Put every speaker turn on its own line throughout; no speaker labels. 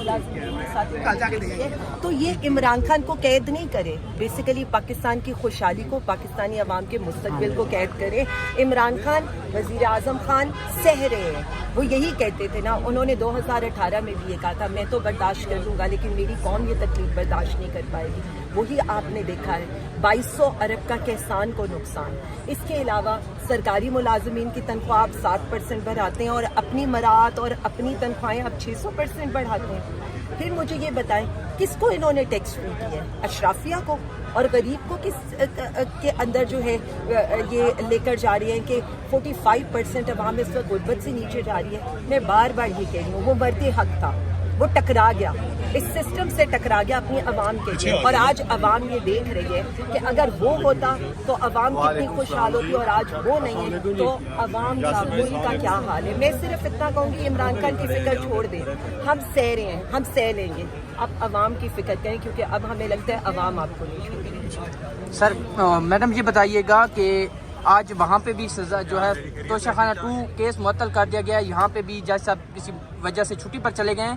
ملازمین کے ساتھ تو یہ عمران خان کو قید نہیں کرے, بیسیکلی پاکستان کی خوشحالی کو, پاکستانی عوام کے مستقبل کو قید کرے. عمران خان وزیر اعظم خان سہ رہے ہیں, وہ یہی کہتے تھے نا, انہوں نے 2018 میں بھی یہ کہا تھا میں تو برداشت کر لوں گا لیکن میری قوم یہ تکلیف برداشت نہیں کر پائے گی. وہی آپ نے دیکھا ہے, 2200 ارب کا کسان کو نقصان. اس کے علاوہ سرکاری ملازمین کی تنخواہ آپ 7% بڑھاتے ہیں اور اپنی مراعات اور اپنی تنخواہیں آپ 600% بڑھاتے ہیں. پھر مجھے یہ بتائیں کس کو انہوں نے ٹیکس فری کیا ہے؟ اشرافیہ کو. اور غریب کو کس کے اندر جو ہے یہ لے کر جا رہی ہیں کہ 45% عوام اس وقت غربت سے نیچے جا رہی ہے. میں بار بار یہ کہہ رہی ہوں, وہ مرتے حق تھا, وہ ٹکرا گیا, اس سسٹم سے ٹکرا گیا اپنی عوام کے لیے. اور آج عوام یہ دیکھ رہی ہے کہ اگر وہ ہوتا تو عوام کتنی خوشحال ہوتی, اور آج وہ نہیں ہے تو عوام کا ملک کا کیا حال ہے. میں صرف اتنا کہوں گی عمران خان کی فکر چھوڑ دیں, ہم سہ رہے ہیں, ہم سہ لیں گے. اب عوام کی فکر کریں کیونکہ اب ہمیں لگتا ہے عوام آپ کو نہیں چھوڑے گی.
سر میڈم یہ بتائیے گا کہ آج وہاں پہ بھی سزا جو ہے توشہ خانہ 2 کیس معطل کر دیا گیا, یہاں پہ بھی جج صاحب کسی وجہ سے چھٹی پر چلے گئے ہیں,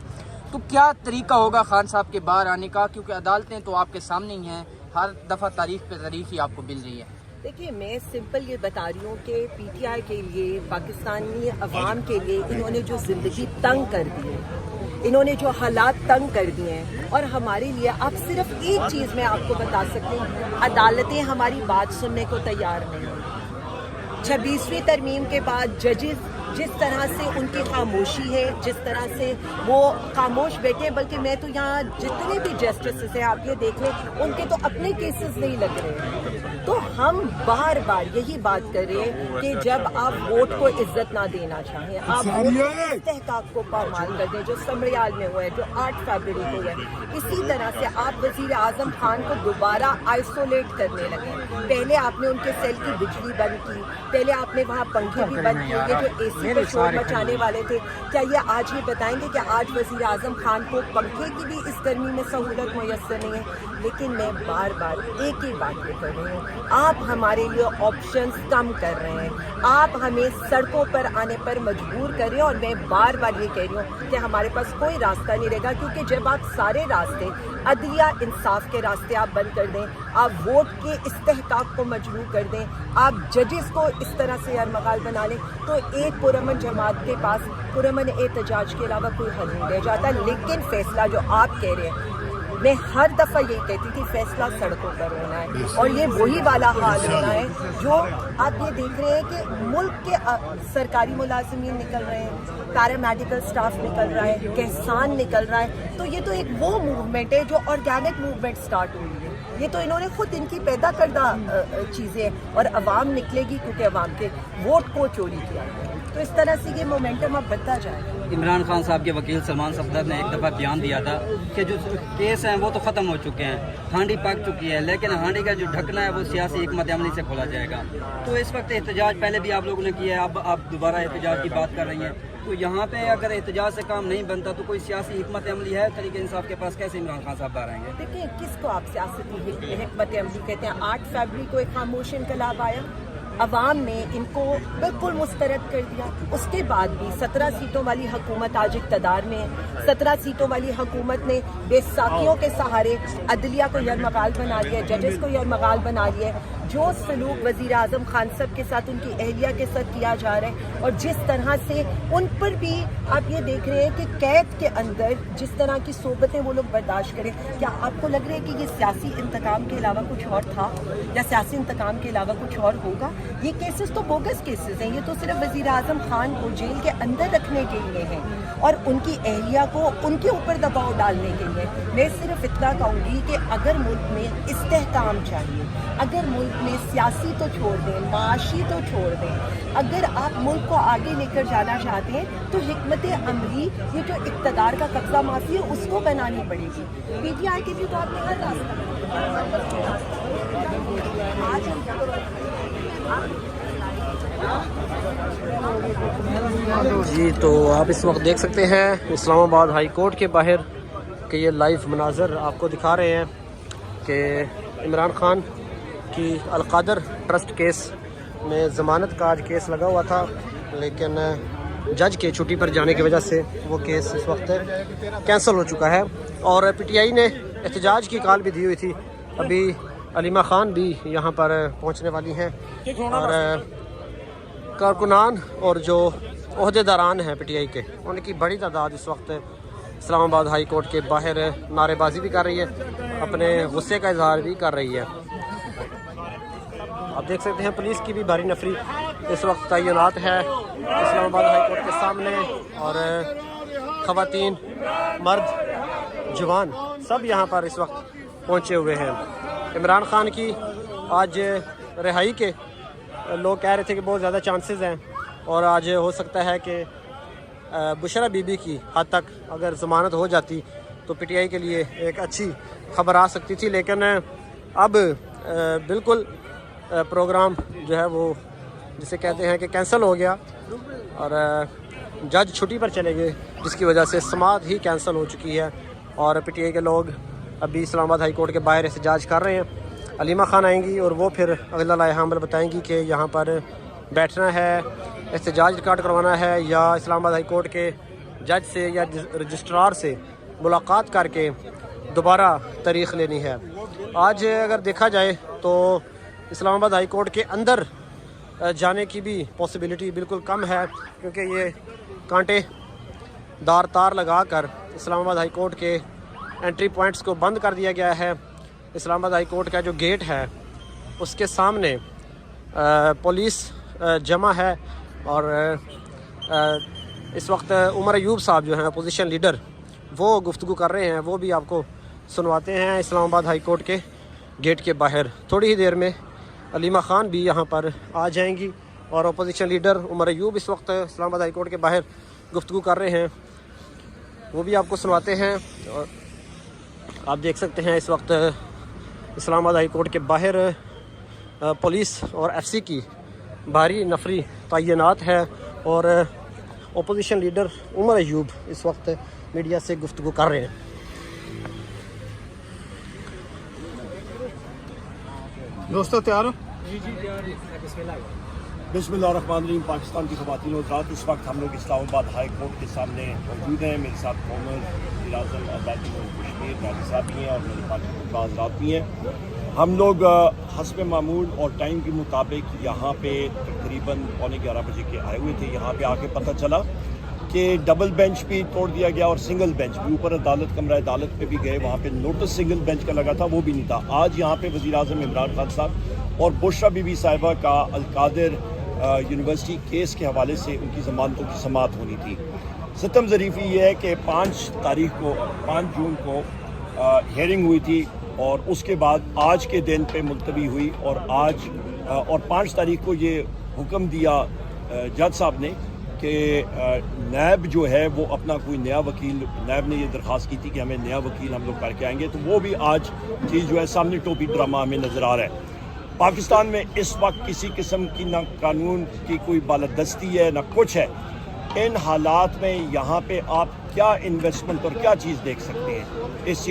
تو کیا طریقہ ہوگا خان صاحب کے باہر آنے کا, کیونکہ عدالتیں تو آپ کے سامنے ہی ہیں, ہر دفعہ تاریخ پہ تاریخ ہی آپ کو مل رہی ہے.
دیکھیے میں سمپل یہ بتا رہی ہوں کہ پی ٹی آئی کے لیے, پاکستانی عوام کے لیے انہوں نے جو زندگی تنگ کر دی ہے, انہوں نے جو حالات تنگ کر دیے ہیں, اور ہمارے لیے اب صرف ایک چیز میں آپ کو بتا سکتی ہوں, عدالتیں ہماری بات سننے کو تیار نہیں. 26ویں ترمیم کے بعد ججز جس طرح سے ان کی خاموشی ہے, جس طرح سے وہ خاموش بیٹھے, بلکہ میں تو یہاں جتنے بھی جسٹسز ہیں آپ یہ دیکھ لیں ان کے تو اپنے کیسز نہیں لگ رہے ہیں. تو ہم بار بار یہی بات کر رہے ہیں کہ جب آپ ووٹ کو عزت نہ دینا چاہیں, آپ ووٹ کے استحقاق کو پامال کر دیں, جو سمریال میں ہوا ہے, جو 8 فروری کو ہوا ہے, اسی طرح سے آپ وزیر اعظم خان کو دوبارہ آئسولیٹ کرنے لگے. پہلے آپ نے ان کے سیل کی بجلی بند کی, پہلے آپ نے وہاں پنکھے بھی بند کیے, یہ جو اے سی پہ شور مچانے والے تھے, کیا یہ آج یہ بتائیں گے کہ آج وزیر اعظم خان کو پنکھے کی بھی اس گرمی میں سہولت میسر نہیں ہے؟ لیکن میں بار بار ایک ہی بات یہ کر رہی ہوں, آپ ہمارے لیے آپشنز کم کر رہے ہیں, آپ ہمیں سڑکوں پر آنے پر مجبور کر رہے ہیں. اور میں بار بار یہ کہہ رہی ہوں کہ ہمارے پاس کوئی راستہ نہیں رہے گا, کیونکہ جب آپ سارے راستے عدلیہ انصاف کے راستے آپ بند کر دیں, آپ ووٹ کے استحقاق کو مجروح کر دیں, آپ ججز کو اس طرح سے یرمغال بنا لیں, تو ایک پرامن جماعت کے پاس پرامن احتجاج کے علاوہ کوئی حل نہیں رہ جاتا. لیکن فیصلہ جو آپ کہہ رہے ہیں, میں ہر دفعہ یہی کہتی تھی فیصلہ سڑکوں پر ہونا ہے, اور یہ وہی والا حال ہونا ہے جو آپ یہ دیکھ رہے ہیں کہ ملک کے سرکاری ملازمین نکل رہے ہیں, پیرا میڈیکل سٹاف نکل رہا ہے, کسان نکل رہا ہے. تو یہ تو ایک وہ موومنٹ ہے جو آرگینک موومنٹ سٹارٹ ہوئی ہے, یہ تو انہوں نے خود ان کی پیدا کردہ چیزیں, اور عوام نکلے گی کیونکہ عوام کے ووٹ کو چوری کیا. تو اس طرح سے یہ مومنٹم اب بڑھتا جائے.
عمران خان صاحب کے وکیل سلمان صفدر نے ایک دفعہ بیان دیا تھا کہ جو کیس ہیں وہ تو ختم ہو چکے ہیں, ہانڈی پک چکی ہے, لیکن ہانڈی کا جو ڈھکنا ہے وہ سیاسی حکمت عملی سے کھولا جائے گا. تو اس وقت احتجاج پہلے بھی آپ لوگوں نے کیا ہے, اب آپ دوبارہ احتجاج کی بات کر رہی ہیں, تو یہاں پہ اگر احتجاج سے کام نہیں بنتا تو کوئی سیاسی حکمت عملی ہے طریقہ انصاف کے پاس؟ کیسے عمران خان صاحب باہر آئیں گے؟
دیکھیں کس کو آپ سیاسی حکمت عملی کہتے ہیں؟ 8 فروری کو ایک خاموش انقلاب آیا, عوام نے ان کو بالکل مسترد کر دیا. اس کے بعد بھی 17 سیٹوں والی حکومت آج اقتدار میں ہے. 17 سیٹوں والی حکومت نے بے ساکیوں کے سہارے عدلیہ کو یرمغال بنا لیا, ججز کو یرمغال بنا لیا. جو سلوک وزیر اعظم خان صاحب کے ساتھ ان کی اہلیہ کے ساتھ کیا جا رہا ہے, اور جس طرح سے ان پر بھی آپ یہ دیکھ رہے ہیں کہ قید کے اندر جس طرح کی صحبتیں وہ لوگ برداشت کریں, کیا آپ کو لگ رہا ہے کہ یہ سیاسی انتقام کے علاوہ کچھ اور تھا, یا سیاسی انتقام کے علاوہ کچھ اور ہوگا؟ یہ کیسز تو بوگس کیسز ہیں, یہ تو صرف وزیر اعظم خان کو جیل کے اندر رکھنے کے لیے ہیں اور ان کی اہلیہ کو ان کے اوپر دباؤ ڈالنے کے لیے. میں صرف اتنا کہوں گی کہ اگر ملک میں استحکام چاہیے, اگر ملک میں سیاسی تو چھوڑ دیں, معاشی تو چھوڑ دیں, اگر آپ ملک کو آگے لے کر جانا چاہتے ہیں تو حکمت عملی, یہ جو اقتدار کا قبضہ معافی ہے اس کو بنانی پڑے گی. پی ٹی آئی کے بھی تو آپ نے ہر
جی تو آپ اس وقت دیکھ سکتے ہیں اسلام آباد ہائی کورٹ کے باہر کہ یہ لائیو مناظر آپ کو دکھا رہے ہیں کہ عمران خان کی القادر ٹرسٹ کیس میں ضمانت کا آج کیس لگا ہوا تھا, لیکن جج کے چھٹی پر جانے کی وجہ سے وہ کیس اس وقت کینسل ہو چکا ہے، اور پی ٹی آئی نے احتجاج کی کال بھی دی ہوئی تھی۔ ابھی علیمہ خان بھی یہاں پر پہنچنے والی ہیں، اور کارکنان اور جو عہدے داران ہیں پی ٹی آئی کے، ان کی بڑی تعداد اس وقت اسلام آباد ہائی کورٹ کے باہر نعرے بازی بھی کر رہی ہے، اپنے غصے کا اظہار بھی کر رہی ہے۔ آپ دیکھ سکتے ہیں پولیس کی بھی بھاری نفری اس وقت تعینات ہے اسلام آباد ہائی کورٹ کے سامنے، اور خواتین، مرد، جوان سب یہاں پر اس وقت پہنچے ہوئے ہیں۔ عمران خان کی آج رہائی کے لوگ کہہ رہے تھے کہ بہت زیادہ چانسز ہیں، اور آج ہو سکتا ہے کہ بشرا بی بی کی حد تک اگر ضمانت ہو جاتی تو پی ٹی آئی کے لیے ایک اچھی خبر آ سکتی تھی، لیکن اب بالکل پروگرام جو ہے وہ جسے کہتے ہیں کہ کینسل ہو گیا، اور جج چھٹی پر چلے گئے، جس کی وجہ سے سماعت ہی کینسل ہو چکی ہے، اور پی ٹی آئی کے لوگ ابھی اسلام آباد ہائی کورٹ کے باہر احتجاج کر رہے ہیں۔ علیمہ خان آئیں گی اور وہ پھر اگلا لائحہ عمل بتائیں گی کہ یہاں پر بیٹھنا ہے، احتجاج ریکارڈ کروانا ہے، یا اسلام آباد ہائی کورٹ کے جج سے یا رجسٹرار سے ملاقات کر کے دوبارہ تاریخ لینی ہے۔ آج اگر دیکھا جائے تو اسلام آباد ہائی کورٹ کے اندر جانے کی بھی پاسبلٹی بالکل کم ہے، کیونکہ یہ کانٹے دار تار لگا کر اسلام آباد ہائی کورٹ کے انٹری پوائنٹس کو بند کر دیا گیا ہے۔ اسلام آباد ہائی کورٹ کا جو گیٹ ہے اس کے سامنے پولیس جمع ہے، اور اس وقت عمر ایوب صاحب جو ہیں اپوزیشن لیڈر، وہ گفتگو کر رہے ہیں، وہ بھی آپ کو سنواتے ہیں اسلام آباد ہائی کورٹ کے گیٹ کے باہر۔ تھوڑی ہی دیر میں علیمہ خان بھی یہاں پر آ جائیں گی، اور اپوزیشن لیڈر عمر ایوب اس وقت اسلام آباد ہائی کورٹ کے باہر گفتگو کر رہے ہیں، وہ بھی آپ کو سنواتے ہیں۔ اور آپ دیکھ سکتے ہیں اس وقت اسلام آباد ہائی کورٹ کے باہر پولیس اور ایف سی کی بھاری نفری تعینات ہے، اور اپوزیشن لیڈر عمر ایوب اس وقت میڈیا سے گفتگو کر رہے ہیں۔
دوستو تیار ہو؟ بسم اللہ الرحمن الرحیم۔ پاکستان کی خواتین و حضرات، اس وقت ہم لوگ اسلام آباد ہائی کورٹ کے سامنے موجود ہیں۔ میرے ساتھ قومر وزیر اعظم آزادی کشمیر راجی صاحب بھی ہیں، اور میرے پاکستان کے حضرات بھی ہیں۔ ہم لوگ حسب معمول اور ٹائم کے مطابق یہاں پہ تقریباً 11:15 بجے کے آئے ہوئے تھے۔ یہاں پہ آ کے پتہ چلا کہ ڈبل بینچ بھی توڑ دیا گیا اور سنگل بینچ بھی، اوپر عدالت کمرہ عدالت پہ بھی گئے، وہاں پہ نوٹس سنگل بینچ کا لگا تھا، وہ بھی نہیں تھا۔ آج یہاں پہ وزیر اعظم عمران خان صاحب اور بشرا بی بی صاحبہ کا القادر یونیورسٹی کیس کے حوالے سے ان کی ضمانتوں کی سماعت ہونی تھی۔ ستم ظریفی یہ ہے کہ 5 جون کو ہیئرنگ ہوئی تھی، اور اس کے بعد آج کے دن پہ ملتوی ہوئی، اور 5 تاریخ کو یہ حکم دیا جج صاحب نے کہ نیب جو ہے وہ اپنا کوئی نیا وکیل، نیب نے یہ درخواست کی تھی کہ ہمیں نیا وکیل ہم لوگ کر کے آئیں گے، تو وہ بھی آج چیز جو ہے سامنے ٹوپی ڈرامہ ہمیں نظر آ رہا ہے۔ پاکستان میں اس وقت کسی قسم کی نہ قانون کی کوئی بالادستی ہے نہ کچھ ہے۔ ان حالات میں یہاں پہ آپ کیا انویسٹمنٹ اور کیا چیز دیکھ سکتے ہیں؟ اس چیز